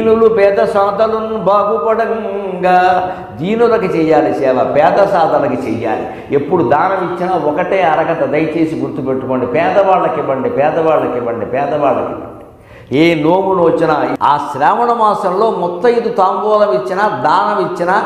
దీనులు పేద సాధలను బాగుపడంగా, దీనులకి చెయ్యాలి సేవ, పేద సాధనకి చెయ్యాలి. ఎప్పుడు దానం ఇచ్చినా ఒకటే అరగత, దయచేసి గుర్తుపెట్టుకోండి. పేదవాళ్ళకి ఇవ్వండి, పేదవాళ్ళకి ఇవ్వండి, పేదవాళ్ళకి ఇవ్వండి. ఏ నోములు వచ్చినా ఆ శ్రావణ మాసంలో ముత్తైదు తాంబూలం ఇచ్చినా, దానం ఇచ్చినా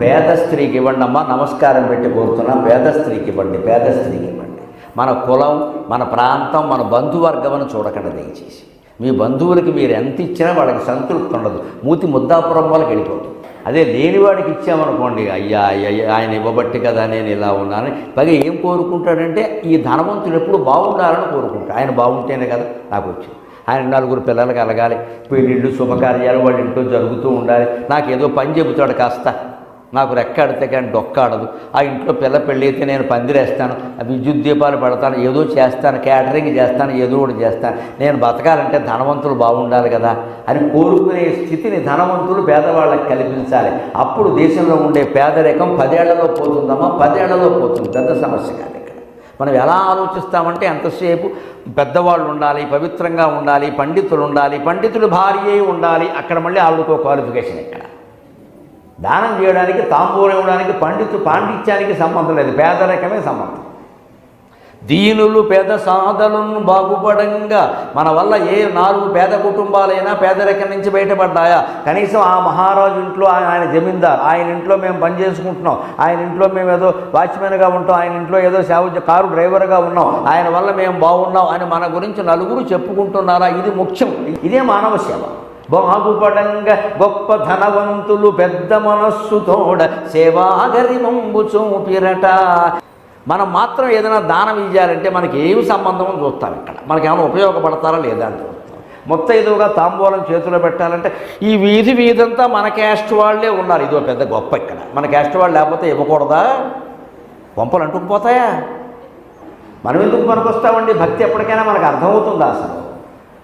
పేద స్త్రీకి ఇవ్వండి అమ్మా. నమస్కారం పెట్టి కోరుతున్నా, పేద స్త్రీకి ఇవ్వండి, పేద స్త్రీకి ఇవ్వండి. మన కులం, మన ప్రాంతం, మన బంధువర్గమని చూడకండి దయచేసి. మీ బంధువులకి మీరు ఎంత ఇచ్చినా వాళ్ళకి సంతృప్తి ఉండదు, మూతి ముద్దాపురం వాళ్ళకి వెళ్ళిపోతుంది. అదే లేనివాడికి ఇచ్చామనుకోండి, అయ్యా అయ్యా ఆయన ఇవ్వబట్టి కదా నేను ఇలా ఉన్నాను. పైగా ఏం కోరుకుంటాడంటే ఈ ధనవంతుడు ఎప్పుడు బాగుండాలని కోరుకుంటాడు. ఆయన బాగుంటేనే కదా నాకు వచ్చింది. ఆయన నలుగురు పిల్లలు కలగాలి, పెళ్ళిళ్ళు శుభకార్యాలు వాళ్ళ ఇంట్లో జరుగుతూ ఉండాలి. నాకేదో పని చెబుతాడు కాస్త, నాకు రెక్కాడితే కానీ డొక్కాడదు. ఆ ఇంట్లో పిల్ల పెళ్ళి అయితే నేను పందిరేస్తాను, విద్యుత్ దీపాలు పెడతాను, ఏదో చేస్తాను, క్యాటరింగ్ చేస్తాను, ఏదో ఒకటి చేస్తాను. నేను బతకాలంటే ధనవంతులు బాగుండాలి కదా అని కోరుకునే స్థితిని ధనవంతులు పేదవాళ్ళకి కల్పించాలి. అప్పుడు దేశంలో ఉండే పేదరికం 10 ఏళ్లలో పోతుందమ్మా, 10 ఏళ్లలో పోతుంది. పెద్ద సమస్య కాదు. ఇక్కడ మనం ఎలా ఆలోచిస్తామంటే ఎంతసేపు పెద్దవాళ్ళు ఉండాలి, పవిత్రంగా ఉండాలి, పండితులు ఉండాలి, పండితులు భార్యే ఉండాలి. అక్కడ మళ్ళీ ఆవిడకో క్వాలిఫికేషన్. ఇక్కడ దానం చేయడానికి, తాంబూలం ఇవ్వడానికి పాండిత్యానికి సంబంధం లేదు, పేదరికమే సంబంధం. దీనులు పేద సాధలను బాగుపడంగా, మన వల్ల ఏ 4 పేద కుటుంబాలైనా పేదరికం నుంచి బయటపడ్డాయా? కనీసం ఆ మహారాజు ఇంట్లో ఆయన జమీందార్, ఆయన ఇంట్లో మేము పని చేసుకుంటున్నాం, ఆయన ఇంట్లో మేము ఏదో వాచ్మెన్గా ఉంటాం, ఆయన ఇంట్లో ఏదో కారు డ్రైవర్గా ఉన్నాం, ఆయన వల్ల మేము బాగున్నాం అని మన గురించి నలుగురు చెప్పుకుంటున్నారా? ఇది ముఖ్యం. ఇదే మానవ సేవ. బాగుపడంగా గొప్ప ధనవంతులు పెద్ద మనస్సుతోడ సేవాగరిమంబు చూపిరట. మనం మాత్రం ఏదైనా దానం ఇవ్వాలంటే మనకి ఏమి సంబంధం చూస్తాం. ఇక్కడ మనకేమైనా ఉపయోగపడతారా లేదా అని చూస్తాం. ముత్తైదువుగా తాంబూలం చేతిలో పెట్టాలంటే ఈ వీధంతా మన క్యాస్ట్ వాళ్ళే ఉన్నారు. ఇదో పెద్ద గొప్ప. ఇక్కడ మన క్యాస్ట్ వాళ్ళు లేకపోతే ఇవ్వకూడదా? వంపలు అంటుకుపోతాయా? మనం ఎందుకు పనికొస్తామండి? భక్తి ఎప్పటికైనా మనకు అర్థమవుతుందా? అసలు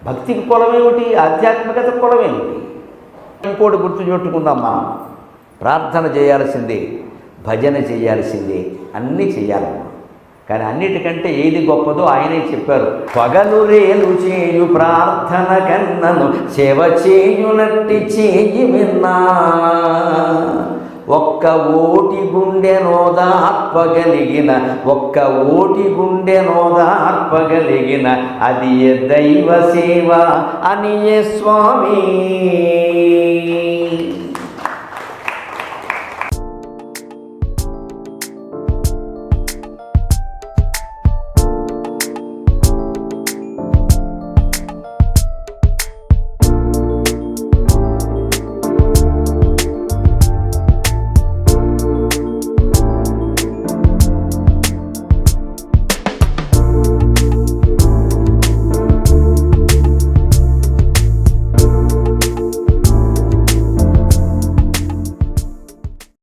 భక్తికి కులమేమిటి, ఆధ్యాత్మికత కులమేమిటి? ఇంకోటి గుర్తు పెట్టుకుందాం, మనం ప్రార్థన చేయాల్సిందే, భజన చేయాల్సిందే, అన్నీ చేయాలమ్మా. కానీ అన్నిటికంటే ఏది గొప్పదో ఆయనే చెప్పారు. పగలు రేలు చేయు ప్రార్థన కన్నను సేవ చేయునట్టి చేయి విన్నా, ఒక్క ఓటి గుండె నోదార్పగలిగిన, ఒక్క ఓటి గుండె నోదార్పగలిగిన అది దైవ సేవ అనియే స్వామి.